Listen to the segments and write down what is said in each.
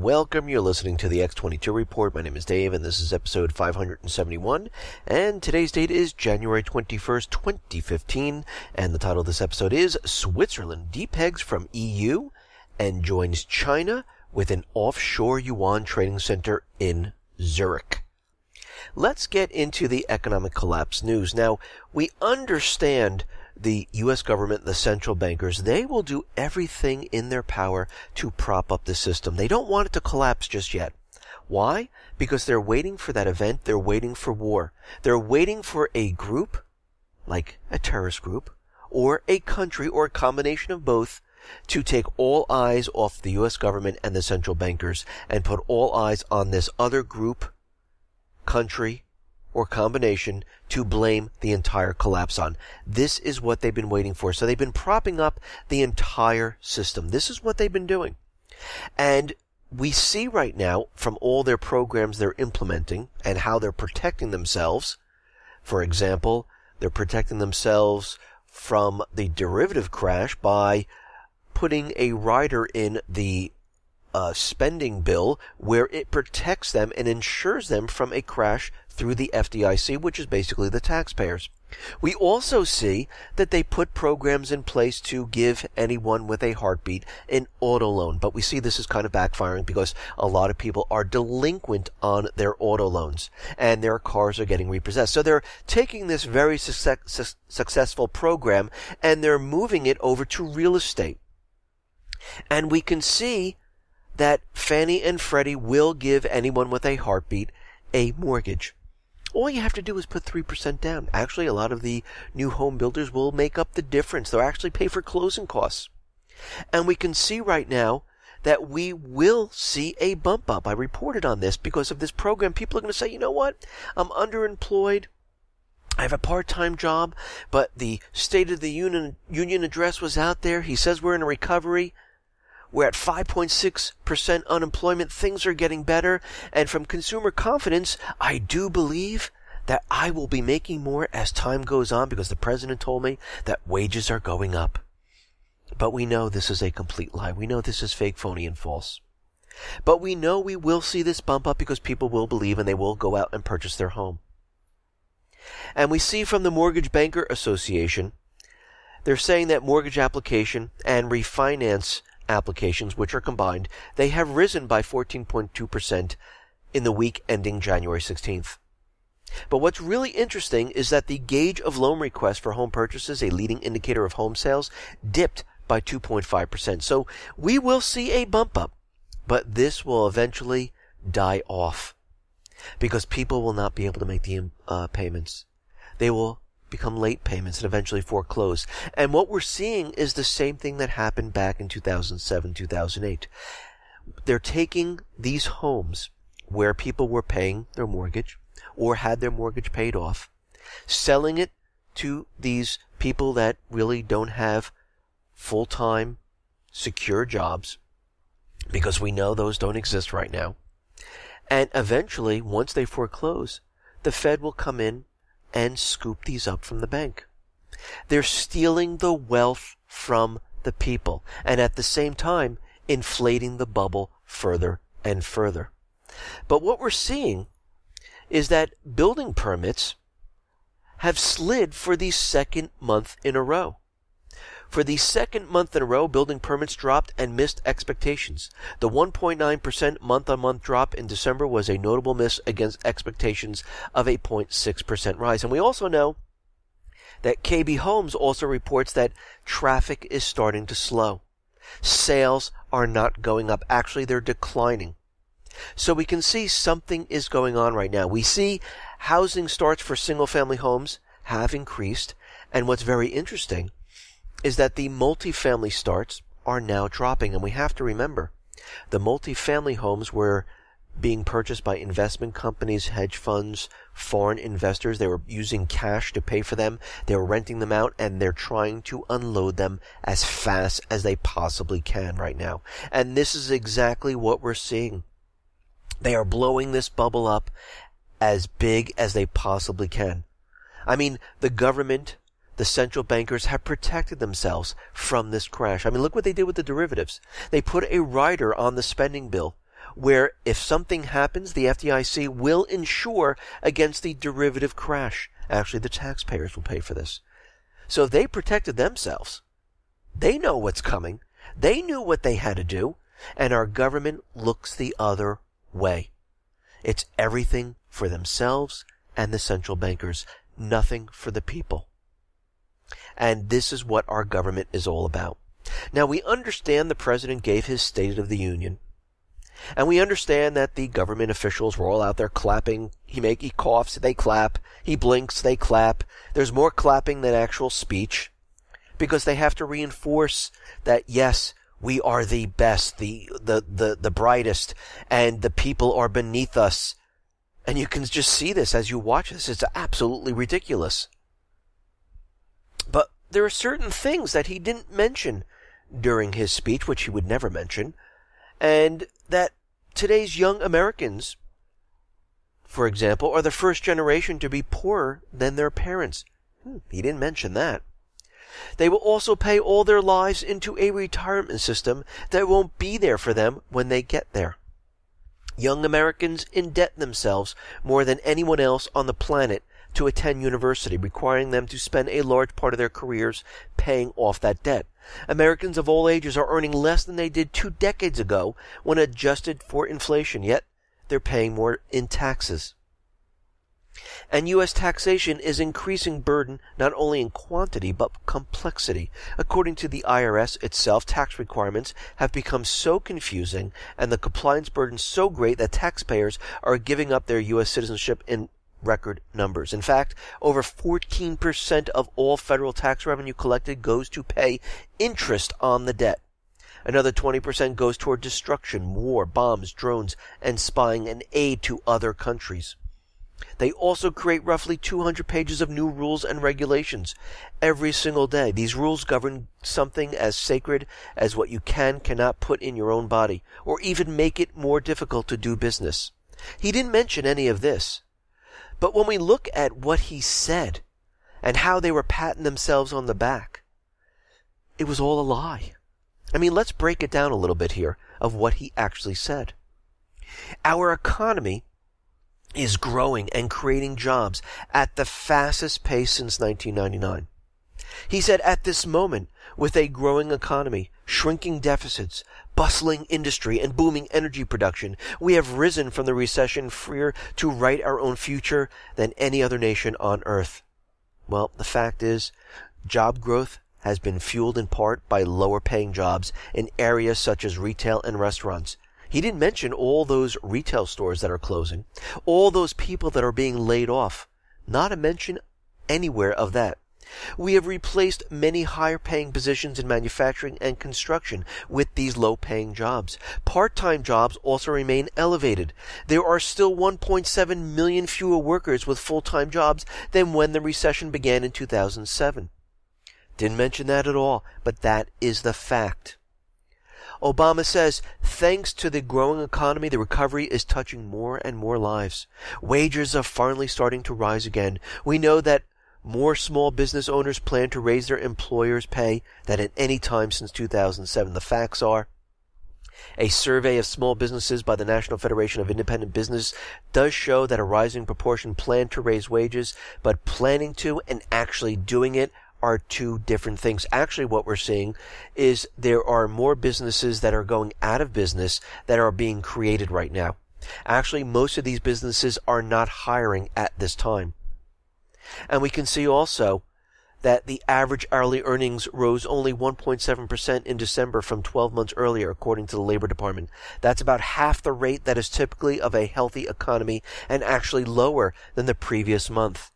welcome. You're listening to the X22 Report. My name is Dave, and this is episode 571. And today's date is January 21st, 2015. And the title of this episode is Switzerland depegs from EU and joins China with an offshore yuan trading center in Zurich. Let's get into the economic collapse news. Now, we understand the U.S. government, the central bankers, they will do everything in their power to prop up the system. They don't want it to collapse just yet. Why? Because they're waiting for that event. They're waiting for war. They're waiting for a group, like a terrorist group, or a country, or a combination of both, to take all eyes off the U.S. government and the central bankers and put all eyes on this other group, country, or combination to blame the entire collapse on. This is what they've been waiting for. So they've been propping up the entire system. This is what they've been doing. And we see right now from all their programs they're implementing and how they're protecting themselves. For example, they're protecting themselves from the derivative crash by putting a rider in the spending bill where it protects them and insures them from a crash through the FDIC, which is basically the taxpayers. We also see that they put programs in place to give anyone with a heartbeat an auto loan. But we see this is kind of backfiring because a lot of people are delinquent on their auto loans and their cars are getting repossessed. So they're taking this very successful program and they're moving it over to real estate. And we can see that Fannie and Freddie will give anyone with a heartbeat a mortgage. All you have to do is put 3% down. Actually, a lot of the new home builders will make up the difference. They'll actually pay for closing costs. And we can see right now that we will see a bump up. I reported on this because of this program. People are going to say, you know what? I'm underemployed. I have a part-time job, but the State of the Union address was out there. He says we're in a recovery. We're at 5.6% unemployment. Things are getting better. And from consumer confidence, I do believe that I will be making more as time goes on because the president told me that wages are going up. But we know this is a complete lie. We know this is fake, phony, and false. But we know we will see this bump up because people will believe and they will go out and purchase their home. And we see from the Mortgage Banker Association, they're saying that mortgage application and refinance applications, which are combined, they have risen by 14.2% in the week ending January 16th. But what's really interesting is that the gauge of loan requests for home purchases, a leading indicator of home sales, dipped by 2.5%. So we will see a bump up, but this will eventually die off because people will not be able to make the payments. They will become late payments and eventually foreclose. And what we're seeing is the same thing that happened back in 2007, 2008. They're taking these homes where people were paying their mortgage or had their mortgage paid off, selling it to these people that really don't have full-time secure jobs because we know those don't exist right now. And eventually, once they foreclose, the Fed will come in and scoop these up from the bank. They're stealing the wealth from the people and at the same time inflating the bubble further and further. But what we're seeing is that building permits have slid for the second month in a row. For the second month in a row, building permits dropped and missed expectations. The 1.9% month-on-month drop in December was a notable miss against expectations of a 0.6% rise. And we also know that KB Homes also reports that traffic is starting to slow. Sales are not going up. Actually, they're declining. So we can see something is going on right now. We see housing starts for single-family homes have increased. And what's very interesting is that the multifamily starts are now dropping. And we have to remember, the multifamily homes were being purchased by investment companies, hedge funds, foreign investors. They were using cash to pay for them. They were renting them out, and they're trying to unload them as fast as they possibly can right now. And this is exactly what we're seeing. They are blowing this bubble up as big as they possibly can. I mean, the government, the central bankers have protected themselves from this crash. I mean, look what they did with the derivatives. They put a rider on the spending bill where if something happens, the FDIC will insure against the derivative crash. Actually, the taxpayers will pay for this. So they protected themselves. They know what's coming. They knew what they had to do. And our government looks the other way. It's everything for themselves and the central bankers. Nothing for the people. And this is what our government is all about. Now, we understand the president gave his State of the Union. And we understand that the government officials were all out there clapping. He coughs, they clap. He blinks, they clap. There's more clapping than actual speech. Because they have to reinforce that, yes, we are the best, the brightest, and the people are beneath us. And you can just see this as you watch this. It's absolutely ridiculous. But there are certain things that he didn't mention during his speech, which he would never mention, and that today's young Americans, for example, are the first generation to be poorer than their parents. He didn't mention that. They will also pay all their lives into a retirement system that won't be there for them when they get there. Young Americans indebt themselves more than anyone else on the planet to attend university, requiring them to spend a large part of their careers paying off that debt. Americans of all ages are earning less than they did 2 decades ago when adjusted for inflation, yet they're paying more in taxes. And U.S. taxation is increasing burden not only in quantity but complexity. According to the IRS itself, tax requirements have become so confusing and the compliance burden so great that taxpayers are giving up their U.S. citizenship in record numbers. In fact, over 14% of all federal tax revenue collected goes to pay interest on the debt. Another 20% goes toward destruction, war, bombs, drones, and spying and aid to other countries. They also create roughly 200 pages of new rules and regulations every single day. These rules govern something as sacred as what you cannot put in your own body, or even make it more difficult to do business. He didn't mention any of this. But when we look at what he said and how they were patting themselves on the back, it was all a lie. I mean, let's break it down a little bit here of what he actually said. Our economy is growing and creating jobs at the fastest pace since 1999. He said, at this moment, with a growing economy, shrinking deficits, bustling industry, and booming energy production, we have risen from the recession freer to write our own future than any other nation on earth. Well, the fact is, job growth has been fueled in part by lower paying jobs in areas such as retail and restaurants. He didn't mention all those retail stores that are closing, all those people that are being laid off. Not a mention anywhere of that. We have replaced many higher-paying positions in manufacturing and construction with these low-paying jobs. Part-time jobs also remain elevated. There are still 1.7 million fewer workers with full-time jobs than when the recession began in 2007. Didn't mention that at all, but that is the fact. Obama says, thanks to the growing economy, the recovery is touching more and more lives. Wages are finally starting to rise again. We know that more small business owners plan to raise their employers' pay than at any time since 2007. The facts are, a survey of small businesses by the National Federation of Independent Business does show that a rising proportion plan to raise wages, but planning to and actually doing it are two different things. Actually, what we're seeing is there are more businesses that are going out of business that are being created right now. Actually, most of these businesses are not hiring at this time. And we can see also that the average hourly earnings rose only 1.7% in December from 12 months earlier, according to the Labor Department. That's about half the rate that is typically of a healthy economy and actually lower than the previous month.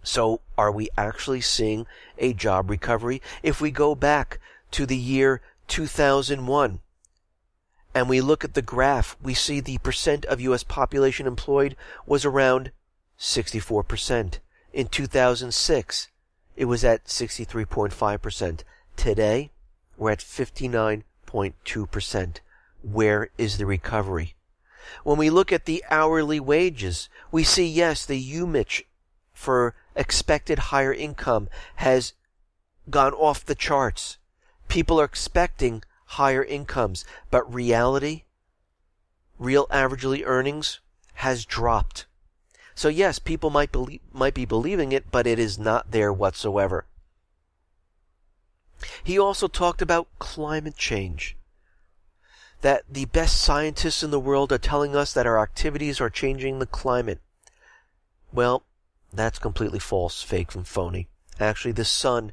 So are we actually seeing a job recovery? If we go back to the year 2001 and we look at the graph, we see the percent of U.S. population employed was around 64%. In 2006, it was at 63.5%. Today, we're at 59.2%. Where is the recovery? When we look at the hourly wages, we see, yes, the UMich for expected higher income has gone off the charts. People are expecting higher incomes, but reality real averagely earnings has dropped. So yes, people might be believing it, but it is not there whatsoever. He also talked about climate change. That the best scientists in the world are telling us that our activities are changing the climate. Well, that's completely false, fake, and phony. Actually, the sun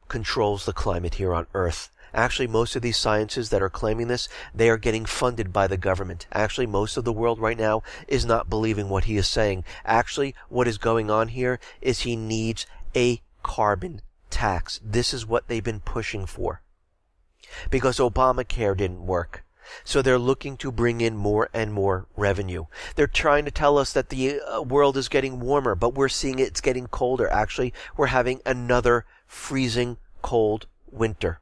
controls the climate here on Earth. Actually, most of these scientists that are claiming this, they are getting funded by the government. Actually, most of the world right now is not believing what he is saying. Actually, what is going on here is he needs a carbon tax. This is what they've been pushing for. Because Obamacare didn't work. So they're looking to bring in more and more revenue. They're trying to tell us that the world is getting warmer, but we're seeing it's getting colder. Actually, we're having another freezing cold winter.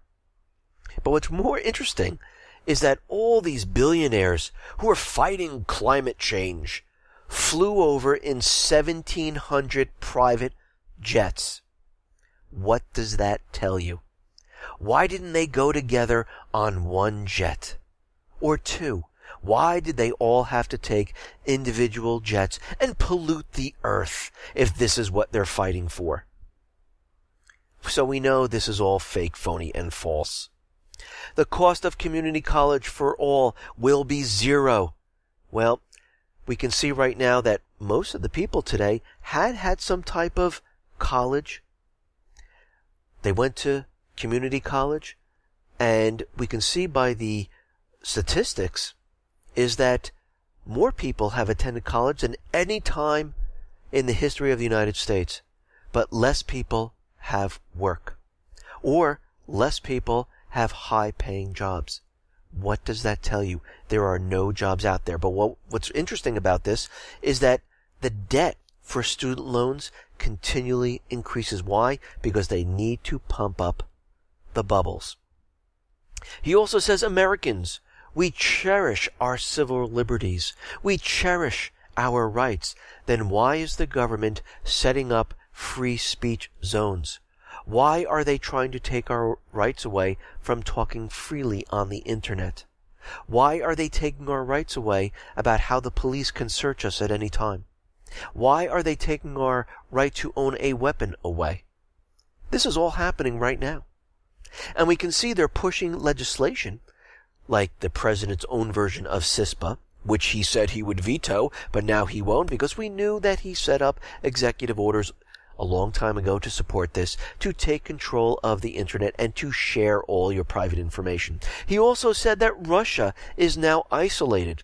But what's more interesting is that all these billionaires who are fighting climate change flew over in 1,700 private jets. What does that tell you? Why didn't they go together on one jet? Or two? Why did they all have to take individual jets and pollute the earth if this is what they're fighting for? So we know this is all fake, phony, and false. The cost of community college for all will be zero. Well, we can see right now that most of the people today had some type of college. They went to community college, and we can see by the statistics is that more people have attended college than any time in the history of the United States, but less people have work, or less people have high-paying jobs. What does that tell you? There are no jobs out there. But what's interesting about this is that the debt for student loans continually increases. Why? Because they need to pump up the bubbles. He also says, Americans, we cherish our civil liberties. We cherish our rights. Then why is the government setting up free speech zones? Why are they trying to take our rights away from talking freely on the internet? Why are they taking our rights away about how the police can search us at any time? Why are they taking our right to own a weapon away? This is all happening right now. And we can see they're pushing legislation, like the president's own version of CISPA, which he said he would veto, but now he won't because we knew that he set up executive orders a long time ago to support this, to take control of the internet and to share all your private information. He also said that Russia is now isolated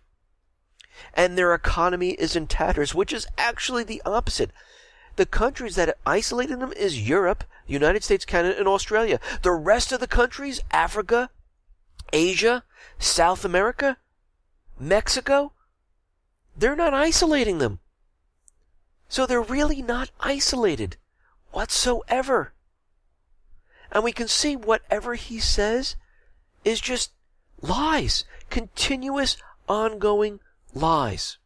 and their economy is in tatters, which is actually the opposite. The countries that isolated them is Europe, United States, Canada, and Australia. The rest of the countries, Africa, Asia, South America, Mexico, they're not isolating them. So they're really not isolated whatsoever. And we can see whatever he says is just lies. Continuous, ongoing lies.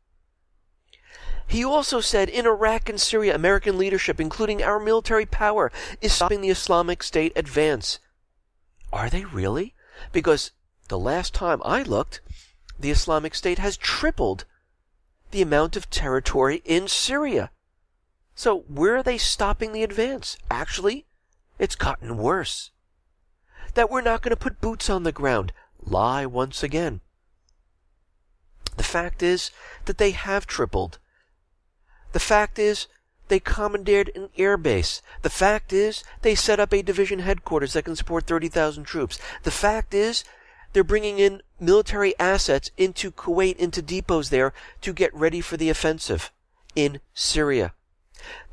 He also said in Iraq and Syria, American leadership, including our military power, is stopping the Islamic State advance. Are they really? Because the last time I looked, the Islamic State has tripled the amount of territory in Syria. So where are they stopping the advance? Actually, it's gotten worse. That we're not going to put boots on the ground. Lie once again. The fact is that they have tripled. The fact is they commandeered an air base. The fact is they set up a division headquarters that can support 30,000 troops. The fact is they're bringing in military assets into Kuwait, into depots there, to get ready for the offensive in Syria.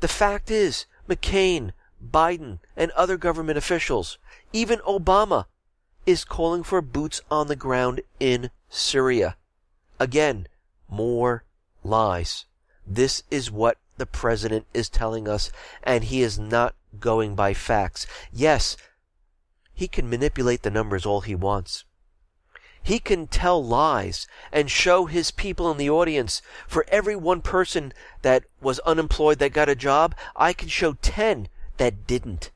The fact is, McCain, Biden, and other government officials, even Obama, is calling for boots on the ground in Syria. Again, more lies. This is what the president is telling us, and he is not going by facts. Yes, he can manipulate the numbers all he wants. He can tell lies and show his people in the audience. For every one person that was unemployed that got a job, I can show 10 that didn't.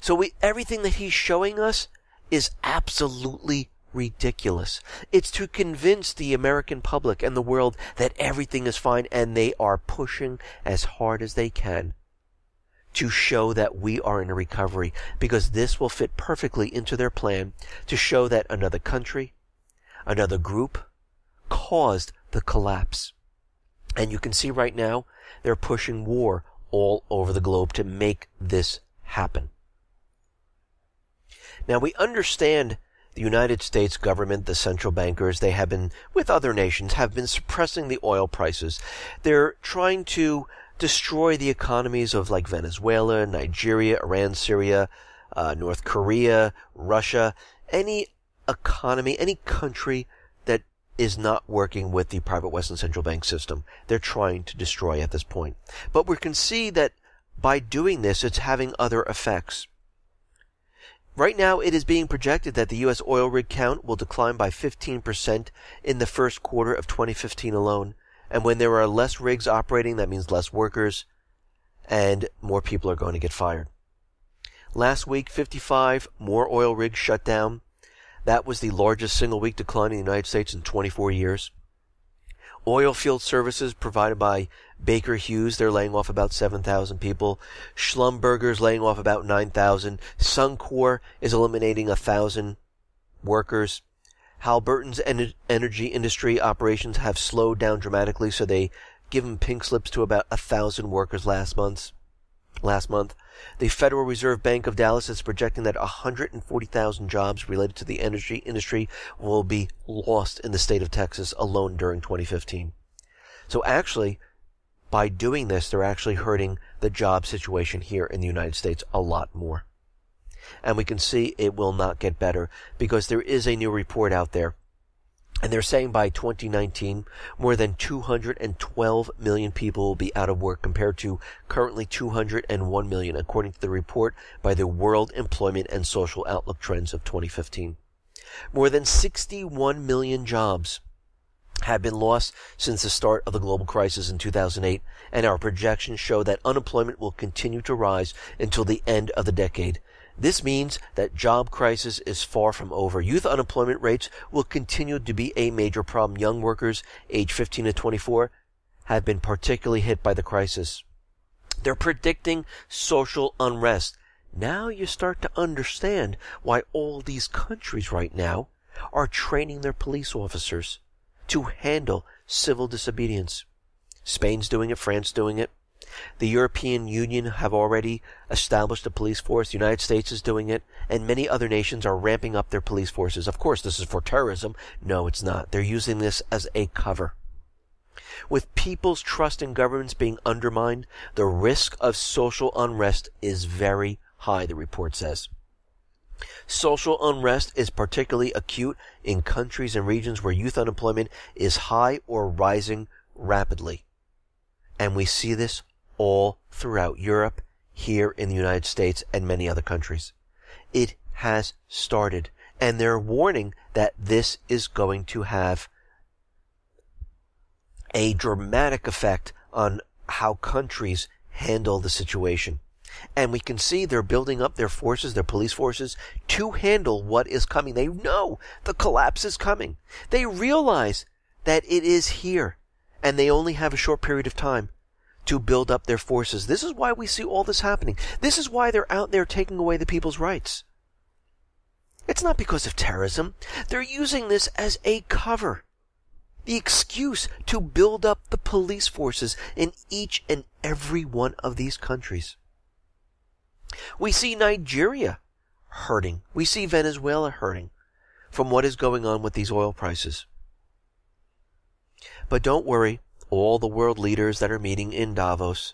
So everything that he's showing us is absolutely ridiculous. It's to convince the American public and the world that everything is fine, and they are pushing as hard as they can to show that we are in a recovery, because this will fit perfectly into their plan to show that another country, another group, caused the collapse. And you can see right now, they're pushing war all over the globe to make this happen. Now, we understand the United States government, the central bankers, they have been, with other nations, have been suppressing the oil prices. They're trying to destroy the economies of like Venezuela, Nigeria, Iran, Syria, North Korea, Russia, any economy, any country that is not working with the private Western central bank system. They're trying to destroy at this point. But we can see that by doing this, it's having other effects. Right now, it is being projected that the U.S. oil rig count will decline by 15% in the first quarter of 2015 alone. And when there are less rigs operating, that means less workers, and more people are going to get fired. Last week, 55 more oil rigs shut down. That was the largest single-week decline in the United States in 24 years. Oil field services provided by Baker Hughes, they're laying off about 7,000 people. Schlumberger's laying off about 9,000. Suncor is eliminating 1,000 workers. Halliburton's energy industry operations have slowed down dramatically, so they give them pink slips to about 1,000 workers last month. The Federal Reserve Bank of Dallas is projecting that 140,000 jobs related to the energy industry will be lost in the state of Texas alone during 2015. So actually, by doing this, they're actually hurting the job situation here in the United States a lot more. And we can see it will not get better, because there is a new report out there. And they're saying by 2019, more than 212 million people will be out of work, compared to currently 201 million, according to the report by the World Employment and Social Outlook Trends of 2015. More than 61 million jobs have been lost since the start of the global crisis in 2008, and our projections show that unemployment will continue to rise until the end of the decade. This means that job crisis is far from over. Youth unemployment rates will continue to be a major problem. Young workers, age 15 to 24, have been particularly hit by the crisis. They're predicting social unrest. Now you start to understand why all these countries right now are training their police officers to handle civil disobedience. Spain's doing it, France doing it. The European Union have already established a police force. The United States is doing it, and many other nations are ramping up their police forces. Of course, this is for terrorism. No, it's not. They're using this as a cover. With people's trust in governments being undermined, the risk of social unrest is very high, the report says. Social unrest is particularly acute in countries and regions where youth unemployment is high or rising rapidly. And we see this all throughout Europe, here in the United States, and many other countries. It has started, and they're warning that this is going to have a dramatic effect on how countries handle the situation. And we can see they're building up their forces, their police forces, to handle what is coming. They know the collapse is coming. They realize that it is here, and they only have a short period of time to build up their forces. This is why we see all this happening. This is why they're out there taking away the people's rights. It's not because of terrorism. They're using this as a cover, the excuse to build up the police forces in each and every one of these countries. We see Nigeria hurting. We see Venezuela hurting from what is going on with these oil prices. But don't worry, all the world leaders that are meeting in Davos,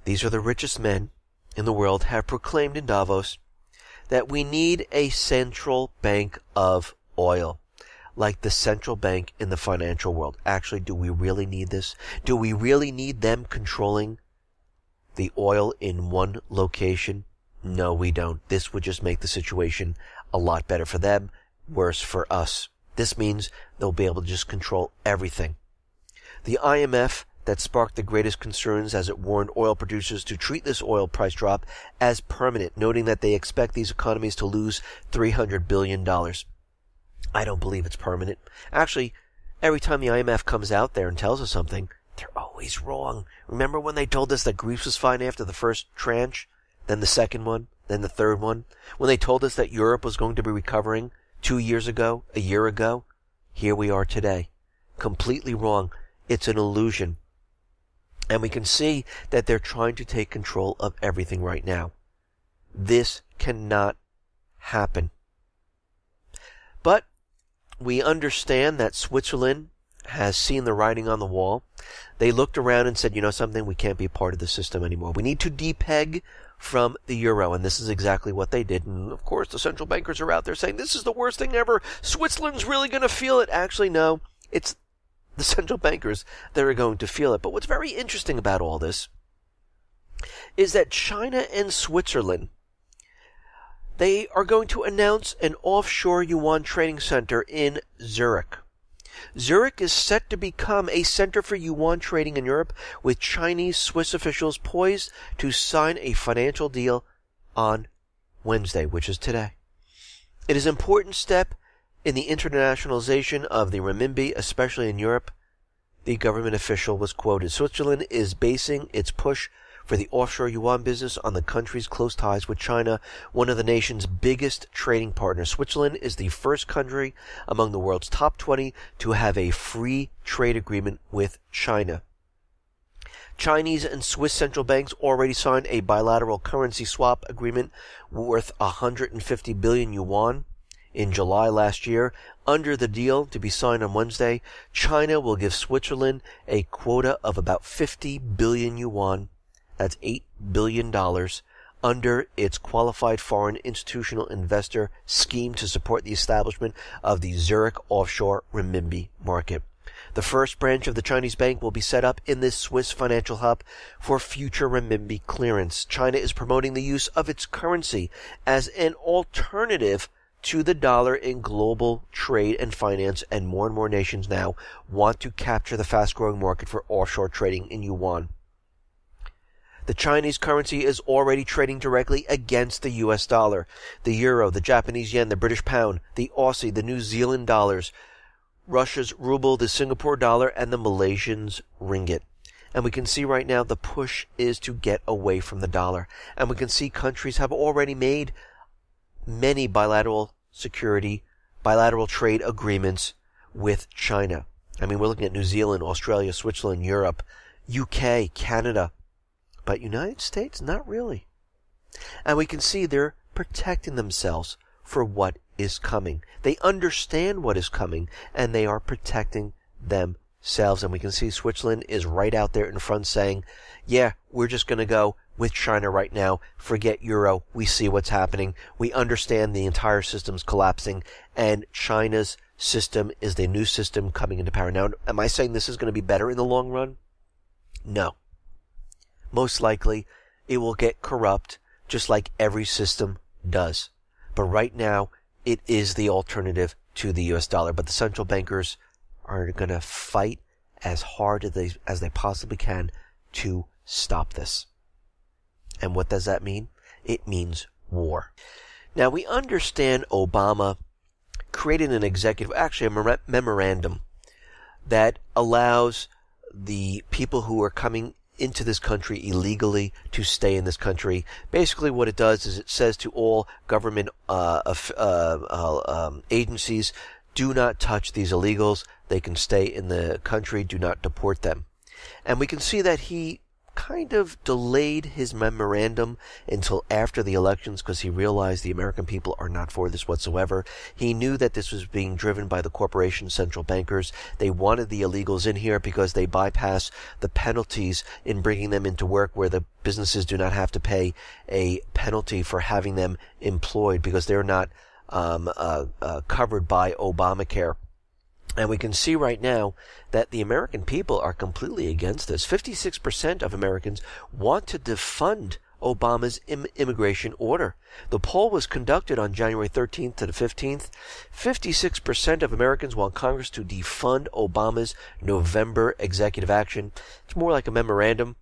these are the richest men in the world, have proclaimed in Davos that we need a central bank of oil, like the central bank in the financial world. Actually, do we really need this? Do we really need them controlling the oil in one location? No, we don't. This would just make the situation a lot better for them, worse for us. This means they'll be able to just control everything. The IMF, that sparked the greatest concerns as it warned oil producers to treat this oil price drop as permanent, noting that they expect these economies to lose $300 billion. I don't believe it's permanent. Actually, every time the IMF comes out there and tells us something, they're always wrong. Remember when they told us that Greece was fine after the first tranche, then the second one, then the third one? When they told us that Europe was going to be recovering 2 years ago, a year ago? Here we are today. Completely wrong. It's an illusion. And we can see that they're trying to take control of everything right now. This cannot happen. But we understand that Switzerland has seen the writing on the wall. They looked around and said, you know something, we can't be part of the system anymore. We need to depeg from the euro, and this is exactly what they did. And of course, the central bankers are out there saying, this is the worst thing ever. Switzerland's really going to feel it. Actually, no, it's the central bankers that are going to feel it. But what's very interesting about all this is that China and Switzerland, they are going to announce an offshore yuan trading center in Zurich. Zurich is set to become a center for yuan trading in Europe, with Chinese Swiss officials poised to sign a financial deal on Wednesday, which is today. It is an important step in the internationalization of the renminbi, especially in Europe. The government official was quoted. Switzerland is basing its push for the offshore yuan business on the country's close ties with China, one of the nation's biggest trading partners. Switzerland is the first country among the world's top 20 to have a free trade agreement with China. Chinese and Swiss central banks already signed a bilateral currency swap agreement worth 150 billion yuan in July last year. Under the deal to be signed on Wednesday, China will give Switzerland a quota of about 50 billion yuan. That's $8 billion under its qualified foreign institutional investor scheme to support the establishment of the Zurich offshore renminbi market. The first branch of the Chinese bank will be set up in this Swiss financial hub for future renminbi clearance. China is promoting the use of its currency as an alternative to the dollar in global trade and finance, and more nations now want to capture the fast-growing market for offshore trading in yuan. The Chinese currency is already trading directly against the US dollar, the euro, the Japanese yen, the British pound, the Aussie, the New Zealand dollars, Russia's ruble, the Singapore dollar, and the Malaysian's ringgit. And we can see right now the push is to get away from the dollar. And we can see countries have already made many bilateral trade agreements with China. I mean, we're looking at New Zealand, Australia, Switzerland, Europe, UK, Canada. But United States, not really. And we can see they're protecting themselves for what is coming. They understand what is coming, and they are protecting themselves. And we can see Switzerland is right out there in front saying, yeah, we're just going to go with China right now. Forget euro. We see what's happening. We understand the entire system's collapsing, and China's system is the new system coming into power. Now, am I saying this is going to be better in the long run? No. Most likely, it will get corrupt, just like every system does. But right now, it is the alternative to the US dollar. But the central bankers are going to fight as hard as they possibly can to stop this. And what does that mean? It means war. Now, we understand Obama created an a memorandum that allows the people who are coming into this country illegally to stay in this country. Basically what it does is it says to all government agencies, do not touch these illegals. They can stay in the country. Do not deport them. And we can see that he kind of delayed his memorandum until after the elections because he realized the American people are not for this whatsoever. He knew that this was being driven by the corporation central bankers. They wanted the illegals in here because they bypass the penalties in bringing them into work, where the businesses do not have to pay a penalty for having them employed because they're not covered by Obamacare. And we can see right now that the American people are completely against this. 56% of Americans want to defund Obama's immigration order. The poll was conducted on January 13th to the 15th. 56% of Americans want Congress to defund Obama's November executive action. It's more like a memorandum.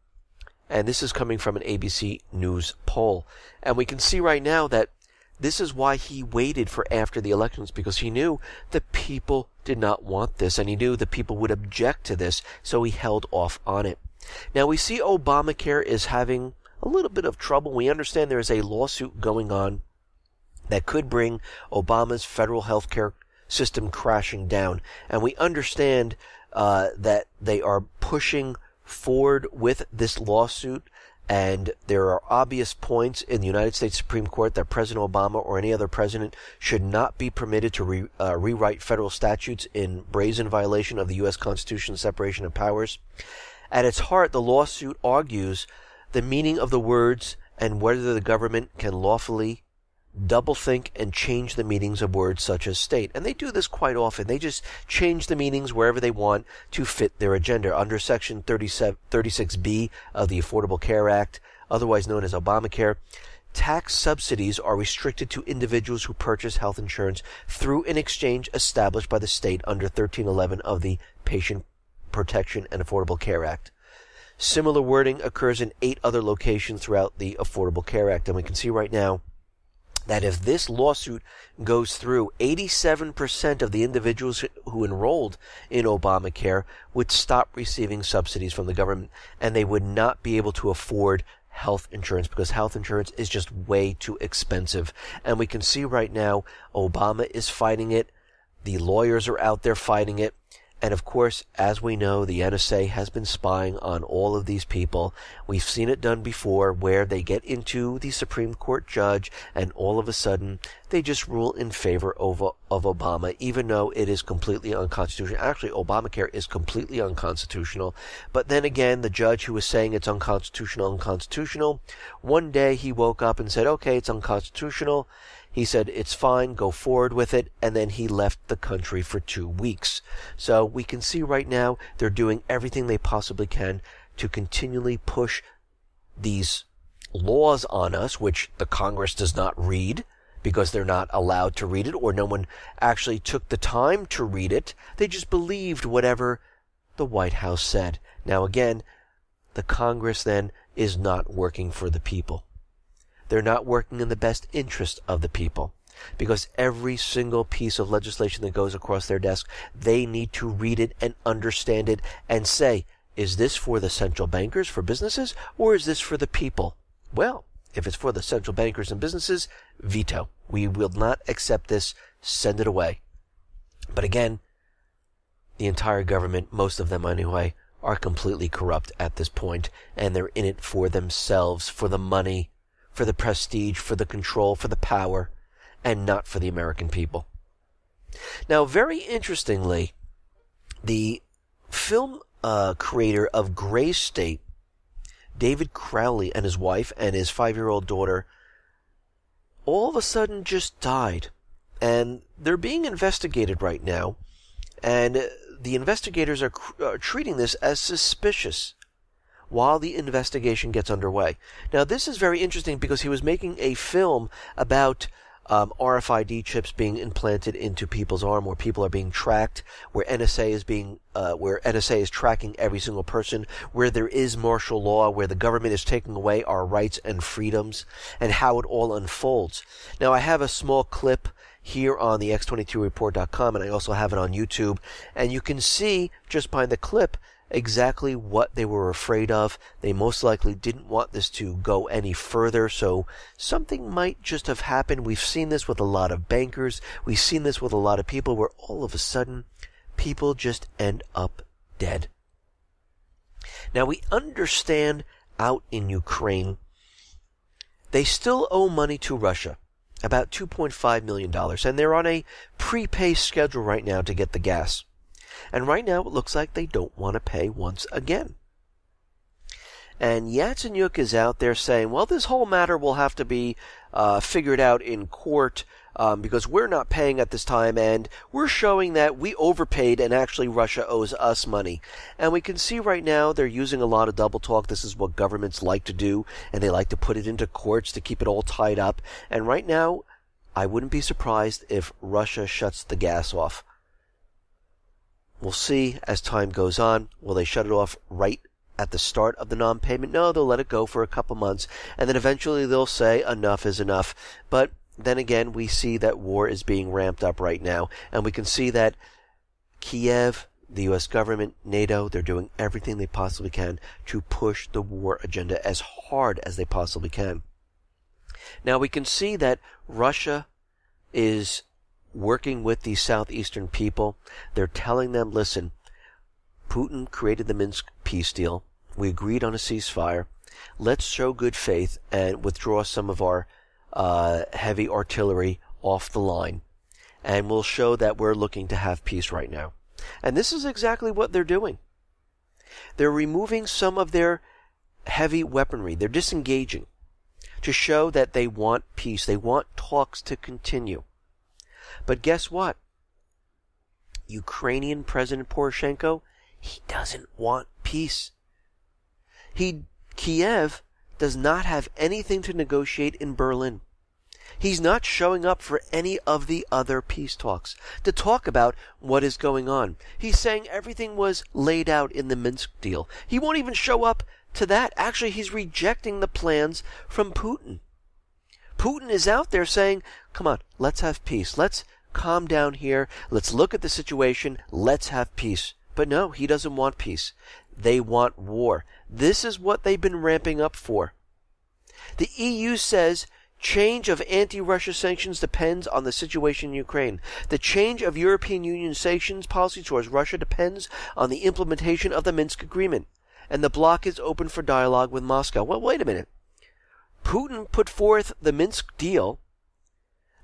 And this is coming from an ABC News poll. And we can see right now that this is why he waited for after the elections, because he knew the people did not want this, and he knew the people would object to this, so he held off on it. Now we see Obamacare is having a little bit of trouble. We understand there is a lawsuit going on that could bring Obama's federal health care system crashing down. And we understand that they are pushing forward with this lawsuit. And there are obvious points in the United States Supreme Court that President Obama or any other president should not be permitted to rewrite federal statutes in brazen violation of the U.S. Constitution's separation of powers. At its heart, the lawsuit argues the meaning of the words and whether the government can lawfully double think and change the meanings of words such as state. And they do this quite often. They just change the meanings wherever they want to fit their agenda. Under Section 36B of the Affordable Care Act, otherwise known as Obamacare, tax subsidies are restricted to individuals who purchase health insurance through an exchange established by the state under 1311 of the Patient Protection and Affordable Care Act. Similar wording occurs in 8 other locations throughout the Affordable Care Act. And we can see right now that if this lawsuit goes through, 87% of the individuals who enrolled in Obamacare would stop receiving subsidies from the government, and they would not be able to afford health insurance because health insurance is just way too expensive. And we can see right now Obama is fighting it. The lawyers are out there fighting it. And of course, as we know, the NSA has been spying on all of these people. We've seen it done before where they get into the Supreme Court judge and all of a sudden they just rule in favor of Obama, even though it is completely unconstitutional. Actually, Obamacare is completely unconstitutional. But then again, the judge who was saying it's unconstitutional, one day he woke up and said, okay, it's unconstitutional. He said, it's fine, go forward with it, and then he left the country for 2 weeks. So we can see right now they're doing everything they possibly can to continually push these laws on us, which the Congress does not read because they're not allowed to read it, or no one actually took the time to read it. They just believed whatever the White House said. Now again, the Congress then is not working for the people. They're not working in the best interest of the people, because every single piece of legislation that goes across their desk, they need to read it and understand it and say, is this for the central bankers, for businesses, or is this for the people? Well, if it's for the central bankers and businesses, veto. We will not accept this. Send it away. But again, the entire government, most of them anyway, are completely corrupt at this point, and they're in it for themselves, for the money, for the prestige, for the control, for the power, and not for the American people. Now, very interestingly, the film creator of Gray State, David Crowley, and his wife and his 5-year-old daughter, all of a sudden just died. And they're being investigated right now, and the investigators are treating this as suspicious while the investigation gets underway. Now, this is very interesting because he was making a film about RFID chips being implanted into people's arm, where people are being tracked, where NSA is tracking every single person, where there is martial law, where the government is taking away our rights and freedoms, and how it all unfolds. Now, I have a small clip here on the x22report.com, and I also have it on YouTube, and you can see just by the clip exactly what they were afraid of. They most likely didn't want this to go any further, so something might just have happened. We've seen this with a lot of bankers. We've seen this with a lot of people where all of a sudden people just end up dead. Now, we understand out in Ukraine, they still owe money to Russia, about $2.5 million, and they're on a prepay schedule right now to get the gas. And right now, it looks like they don't want to pay once again. And Yatsenyuk is out there saying, well, this whole matter will have to be figured out in court. because we're not paying at this time, and we're showing that we overpaid and actually Russia owes us money. And we can see right now they're using a lot of double talk. This is what governments like to do, and they like to put it into courts to keep it all tied up. And right now, I wouldn't be surprised if Russia shuts the gas off. We'll see as time goes on. Will they shut it off right at the start of the non-payment? No, they'll let it go for a couple months, and then eventually they'll say enough is enough. But then again, we see that war is being ramped up right now, and we can see that Kiev, the U.S. government, NATO, they're doing everything they possibly can to push the war agenda as hard as they possibly can. Now, we can see that Russia is working with these southeastern people. They're telling them, listen, Putin created the Minsk peace deal. We agreed on a ceasefire. Let's show good faith and withdraw some of our heavy artillery off the line, and we'll show that we're looking to have peace right now. And this is exactly what they're doing. They're removing some of their heavy weaponry. They're disengaging to show that they want peace. They want talks to continue. But guess what? Ukrainian President Poroshenko, he doesn't want peace. Kiev does not have anything to negotiate in Berlin. He's not showing up for any of the other peace talks to talk about what is going on. He's saying everything was laid out in the Minsk deal. He won't even show up to that. Actually, he's rejecting the plans from Putin. Putin is out there saying, come on, let's have peace. Let's calm down here. Let's look at the situation. Let's have peace. But no, he doesn't want peace. They want war. This is what they've been ramping up for. The EU says change of anti-Russia sanctions depends on the situation in Ukraine. The change of European Union sanctions policy towards Russia depends on the implementation of the Minsk agreement. And the bloc is open for dialogue with Moscow. Well, wait a minute. Putin put forth the Minsk deal.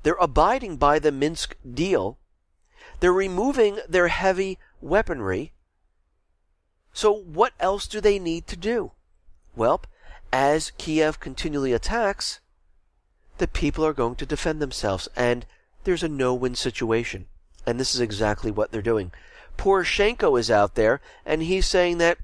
They're abiding by the Minsk deal. They're removing their heavy weaponry. So what else do they need to do? Well, as Kiev continually attacks, the people are going to defend themselves, and there's a no-win situation. And this is exactly what they're doing. Poroshenko is out there, and he's saying that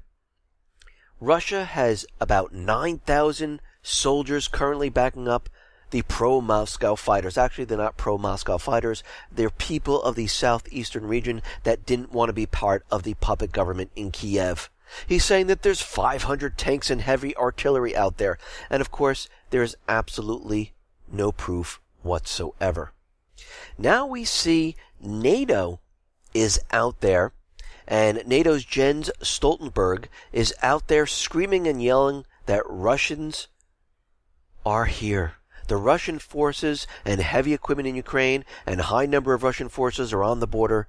Russia has about 9,000 soldiers currently backing up the pro-Moscow fighters. Actually, they're not pro-Moscow fighters. They're people of the southeastern region that didn't want to be part of the puppet government in Kiev. He's saying that there's 500 tanks and heavy artillery out there. And of course, there's absolutely no proof whatsoever. Now we see NATO is out there, and NATO's Jens Stoltenberg is out there screaming and yelling that Russians are here. The Russian forces and heavy equipment in Ukraine and a high number of Russian forces are on the border,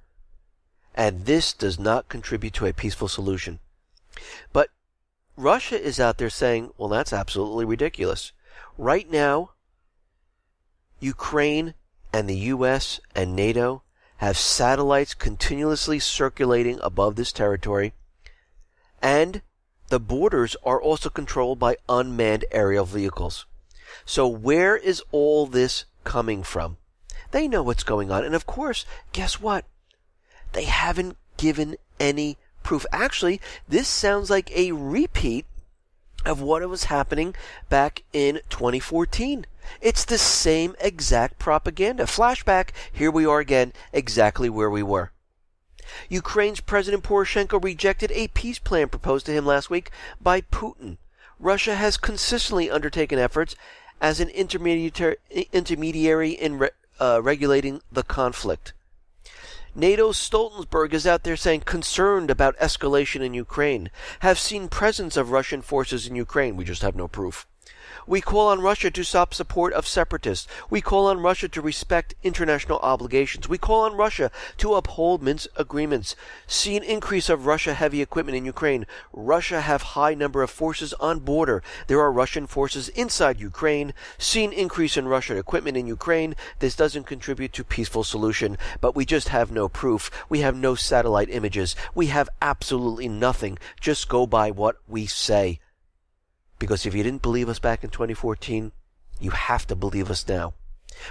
and this does not contribute to a peaceful solution. But Russia is out there saying, well, that's absolutely ridiculous. Right now, Ukraine and the U.S. and NATO have satellites continuously circulating above this territory, and the borders are also controlled by unmanned aerial vehicles. So where is all this coming from? They know what's going on. And of course, guess what? They haven't given any proof. Actually, this sounds like a repeat of what was happening back in 2014. It's the same exact propaganda. Flashback, here we are again, exactly where we were. Ukraine's President Poroshenko rejected a peace plan proposed to him last week by Putin. Russia has consistently undertaken efforts as an intermediary in regulating the conflict. NATO's Stoltenberg is out there saying, concerned about escalation in Ukraine, have seen presence of Russian forces in Ukraine. We just have no proof. We call on Russia to stop support of separatists. We call on Russia to respect international obligations. We call on Russia to uphold Minsk agreements. See an increase of Russia heavy equipment in Ukraine. Russia have high number of forces on border. There are Russian forces inside Ukraine. See an increase in Russian equipment in Ukraine. This doesn't contribute to peaceful solution, but we just have no proof. We have no satellite images. We have absolutely nothing. Just go by what we say. Because if you didn't believe us back in 2014, you have to believe us now.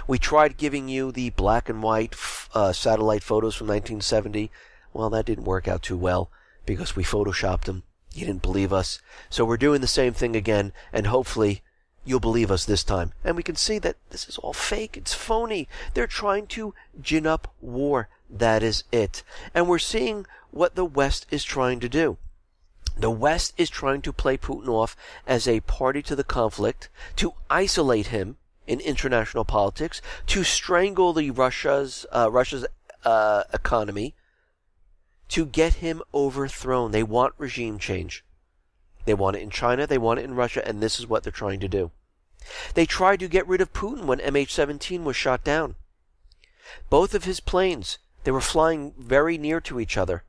We tried giving you the black and white satellite photos from 1970. Well, that didn't work out too well because we photoshopped them. You didn't believe us. So we're doing the same thing again, and hopefully you'll believe us this time. And we can see that this is all fake. It's phony. They're trying to gin up war. That is it. And we're seeing what the West is trying to do. The West is trying to play Putin off as a party to the conflict, to isolate him in international politics, to strangle the Russia's economy, to get him overthrown. They want regime change. They want it in China, they want it in Russia, and this is what they're trying to do. They tried to get rid of Putin when MH17 was shot down. Both of his planes, they were flying very near to each other,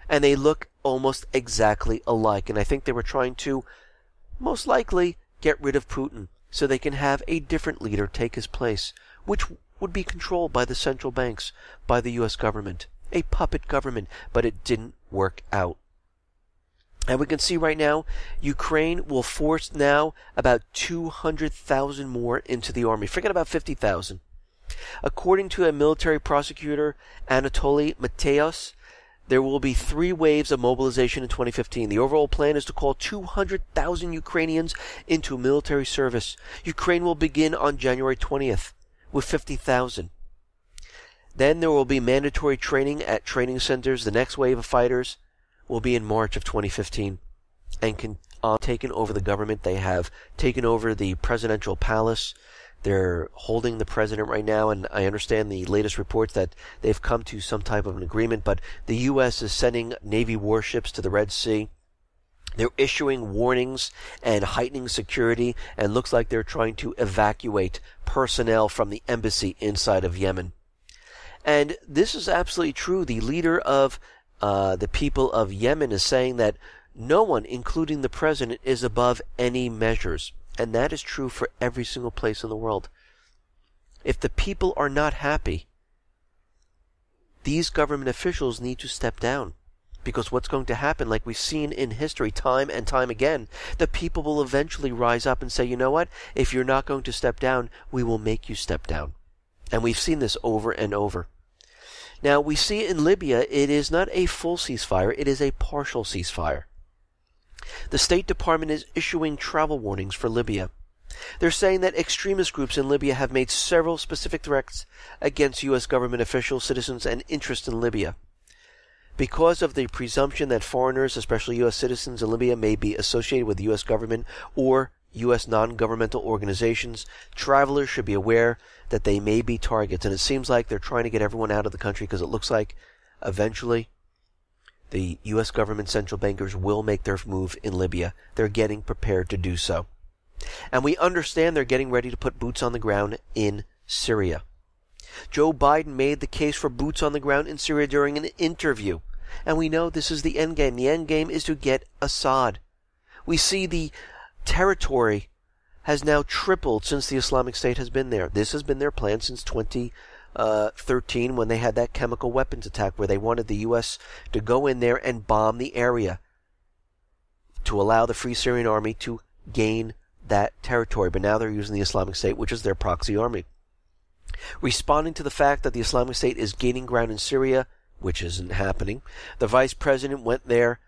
and they look almost exactly alike. And I think they were trying to, most likely, get rid of Putin so they can have a different leader take his place, which would be controlled by the central banks, by the U.S. government. A puppet government, but it didn't work out. And we can see right now, Ukraine will force now about 200,000 more into the army. Forget about 50,000. According to a military prosecutor, Anatoly Mateos, there will be 3 waves of mobilization in 2015. The overall plan is to call 200,000 Ukrainians into military service. Ukraine will begin on January 20th with 50,000. Then there will be mandatory training at training centers. The next wave of fighters will be in March of 2015 and taken over the government. They have taken over the presidential palace. They're holding the president right now, and I understand the latest reports that they've come to some type of an agreement, but the U.S. is sending Navy warships to the Red Sea. They're issuing warnings and heightening security, and looks like they're trying to evacuate personnel from the embassy inside of Yemen. And this is absolutely true. The leader of the people of Yemen is saying that no one, including the president, is above any measures. And that is true for every single place in the world. If the people are not happy, these government officials need to step down. Because what's going to happen, like we've seen in history time and time again, the people will eventually rise up and say, you know what, if you're not going to step down, we will make you step down. And we've seen this over and over. Now, we see in Libya, it is not a full ceasefire, it is a partial ceasefire. The State Department is issuing travel warnings for Libya. They're saying that extremist groups in Libya have made several specific threats against U.S. government officials, citizens, and interests in Libya. Because of the presumption that foreigners, especially U.S. citizens in Libya, may be associated with the U.S. government or U.S. non-governmental organizations, travelers should be aware that they may be targets. And it seems like they're trying to get everyone out of the country because it looks like eventually the U.S. government central bankers will make their move in Libya. They're getting prepared to do so. And we understand they're getting ready to put boots on the ground in Syria. Joe Biden made the case for boots on the ground in Syria during an interview. And we know this is the end game. The end game is to get Assad. We see the territory has now tripled since the Islamic State has been there. This has been their plan since 2013 when they had that chemical weapons attack where they wanted the U.S. to go in there and bomb the area to allow the Free Syrian Army to gain that territory. But now they're using the Islamic State, which is their proxy army. Responding to the fact that the Islamic State is gaining ground in Syria, which isn't happening, the vice president went there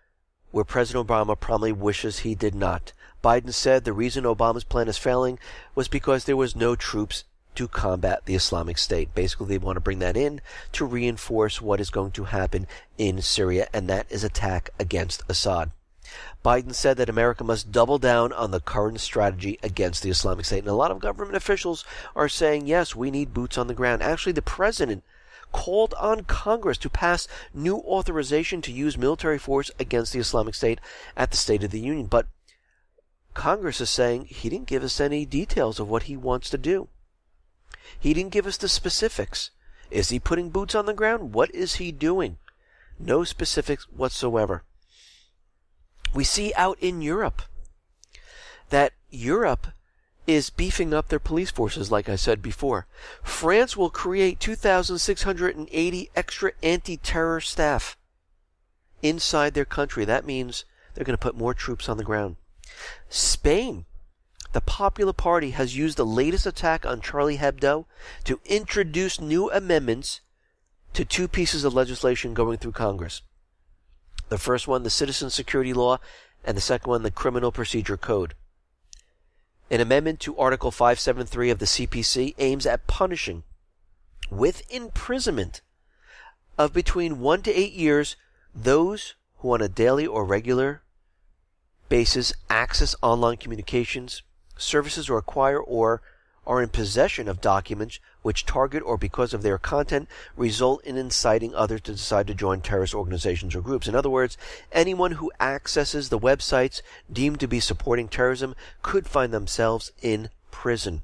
where President Obama probably wishes he did not. Biden said the reason Obama's plan is failing was because there was no troops to combat the Islamic State. Basically, they want to bring that in to reinforce what is going to happen in Syria, and that is attack against Assad. Biden said that America must double down on the current strategy against the Islamic State. And a lot of government officials are saying, yes, we need boots on the ground. Actually, the president called on Congress to pass new authorization to use military force against the Islamic State at the State of the Union. But Congress is saying he didn't give us any details of what he wants to do. He didn't give us the specifics. Is he putting boots on the ground? What is he doing? No specifics whatsoever. We see out in Europe that Europe is beefing up their police forces, like I said before. France will create 2,680 extra anti-terror staff inside their country. That means they're going to put more troops on the ground. Spain The Popular Party has used the latest attack on Charlie Hebdo to introduce new amendments to two pieces of legislation going through Congress. The first one, the Citizen Security Law, and the second one, the Criminal Procedure Code. An amendment to Article 573 of the CPC aims at punishing, with imprisonment of between 1 to 8 years, those who on a daily or regular basis access online communications, services, or acquire or are in possession of documents which target or because of their content result in inciting others to decide to join terrorist organizations or groups. In other words, anyone who accesses the websites deemed to be supporting terrorism could find themselves in prison.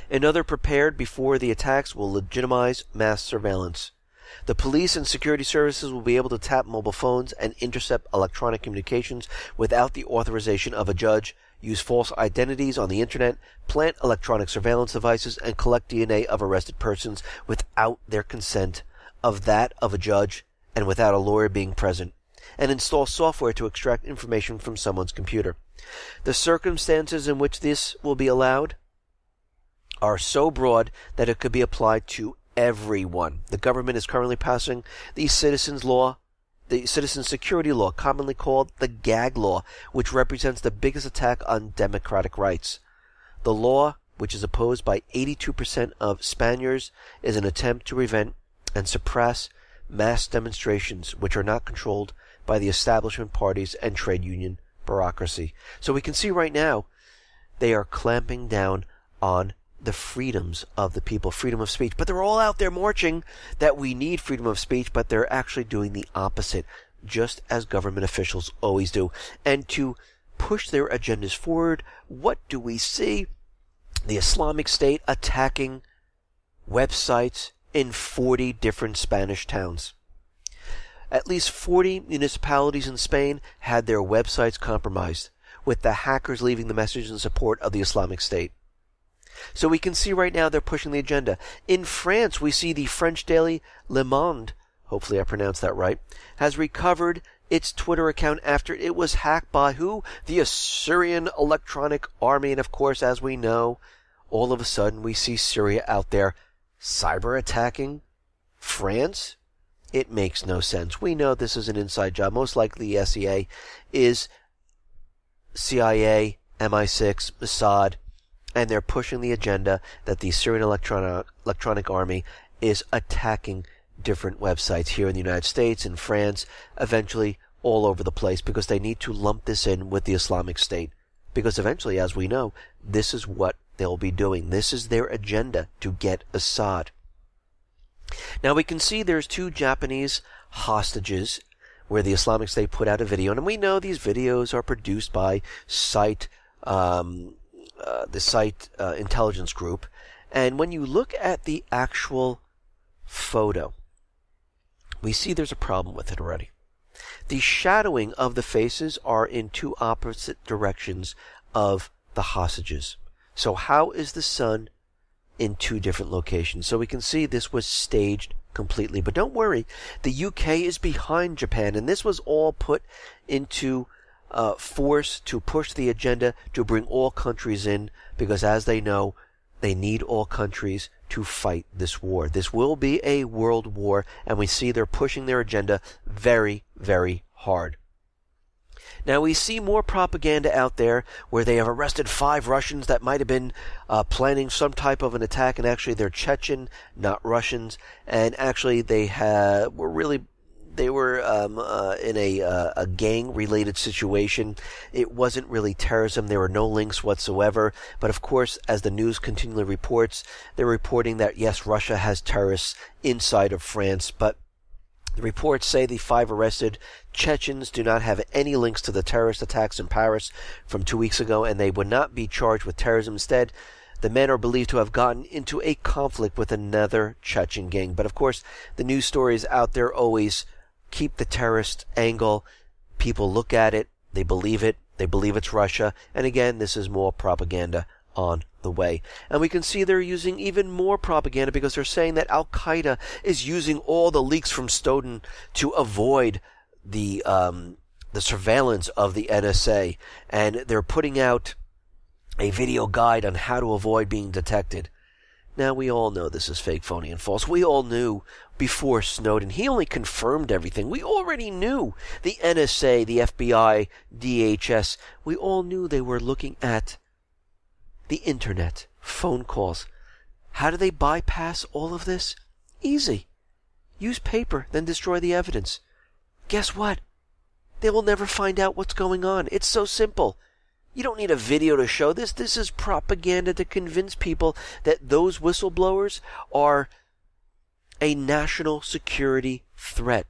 Another prepared before the attacks will legitimize mass surveillance. The police and security services will be able to tap mobile phones and intercept electronic communications without the authorization of a judge, use false identities on the internet, plant electronic surveillance devices, and collect DNA of arrested persons without their consent, of that of a judge, and without a lawyer being present, and install software to extract information from someone's computer. The circumstances in which this will be allowed are so broad that it could be applied to everyone. The government is currently passing the Citizen Security Law, commonly called the Gag Law, which represents the biggest attack on democratic rights. The law, which is opposed by 82% of Spaniards, is an attempt to prevent and suppress mass demonstrations which are not controlled by the establishment parties and trade union bureaucracy. So we can see right now they are clamping down on the freedoms of the people, freedom of speech. But they're all out there marching that we need freedom of speech, but they're actually doing the opposite, just as government officials always do. And to push their agendas forward, what do we see? The Islamic State attacking websites in 40 different Spanish towns. At least 40 municipalities in Spain had their websites compromised, with the hackers leaving the message in support of the Islamic State. So we can see right now they're pushing the agenda. In France, we see the French daily Le Monde, hopefully I pronounced that right, has recovered its Twitter account after it was hacked by who? The Assyrian Electronic Army. And of course, as we know, all of a sudden we see Syria out there cyber attacking France. It makes no sense. We know this is an inside job. Most likely the SEA is CIA, MI6, Mossad, and they're pushing the agenda that the Syrian Electronic Army is attacking different websites here in the United States, in France, eventually all over the place, because they need to lump this in with the Islamic State. Because eventually, as we know, this is what they'll be doing. This is their agenda, to get Assad. Now we can see there's two Japanese hostages where the Islamic State put out a video, and we know these videos are produced by the site intelligence group. And when you look at the actual photo, we see there's a problem with it already. The shadowing of the faces are in two opposite directions of the hostages. So how is the sun in two different locations? So we can see this was staged completely. But don't worry, the UK is behind Japan, and this was all put into force to push the agenda to bring all countries in, because as they know, they need all countries to fight this war. This will be a world war, and we see they're pushing their agenda very, very hard. Now we see more propaganda out there where they have arrested 5 Russians that might have been planning some type of an attack, and actually they're Chechen, not Russians, and actually they were in a gang-related situation. It wasn't really terrorism. There were no links whatsoever. But of course, as the news continually reports, they're reporting that, yes, Russia has terrorists inside of France. But the reports say the 5 arrested Chechens do not have any links to the terrorist attacks in Paris from 2 weeks ago, and they would not be charged with terrorism. Instead, the men are believed to have gotten into a conflict with another Chechen gang. But of course, the news stories out there always keep the terrorist angle. People look at it, they believe it's Russia, and again, this is more propaganda on the way. And we can see they're using even more propaganda, because they're saying that Al-Qaeda is using all the leaks from Snowden to avoid the surveillance of the NSA, and they're putting out a video guide on how to avoid being detected. Now, we all know this is fake, phony, and false. We all knew before Snowden. He only confirmed everything. We already knew. The NSA, the FBI, DHS, we all knew they were looking at the internet, phone calls. How do they bypass all of this? Easy. Use paper, then destroy the evidence. Guess what? They will never find out what's going on. It's so simple. You don't need a video to show this. This is propaganda to convince people that those whistleblowers are a national security threat.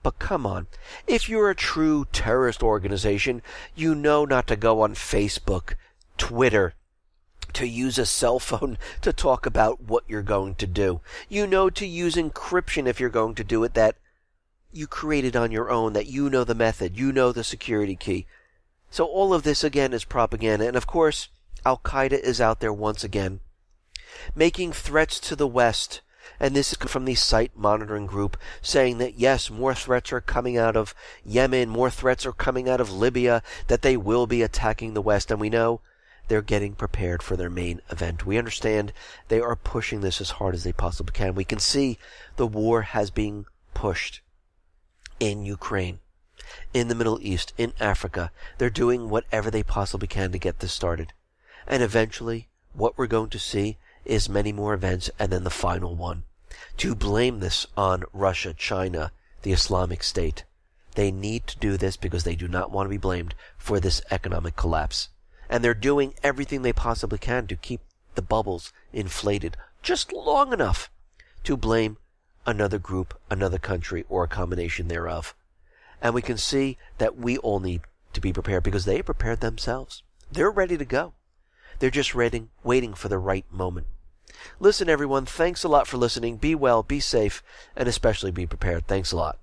But come on, if you're a true terrorist organization, you know not to go on Facebook, Twitter, to use a cell phone to talk about what you're going to do. You know to use encryption if you're going to do it, that you created on your own, that you know the method, you know the security key. So all of this, again, is propaganda. And of course, Al-Qaeda is out there once again, making threats to the West. And this is from the site monitoring group, saying that, yes, more threats are coming out of Yemen, more threats are coming out of Libya, that they will be attacking the West. And we know they're getting prepared for their main event. We understand they are pushing this as hard as they possibly can. We can see the war has been pushed in Ukraine, in the Middle East, in Africa. They're doing whatever they possibly can to get this started. And eventually, what we're going to see is many more events, and then the final one. To blame this on Russia, China, the Islamic State. They need to do this because they do not want to be blamed for this economic collapse. And they're doing everything they possibly can to keep the bubbles inflated just long enough to blame another group, another country, or a combination thereof. And we can see that we all need to be prepared because they prepared themselves. They're ready to go. They're just waiting for the right moment. Listen, everyone, thanks a lot for listening. Be well, be safe, and especially be prepared. Thanks a lot.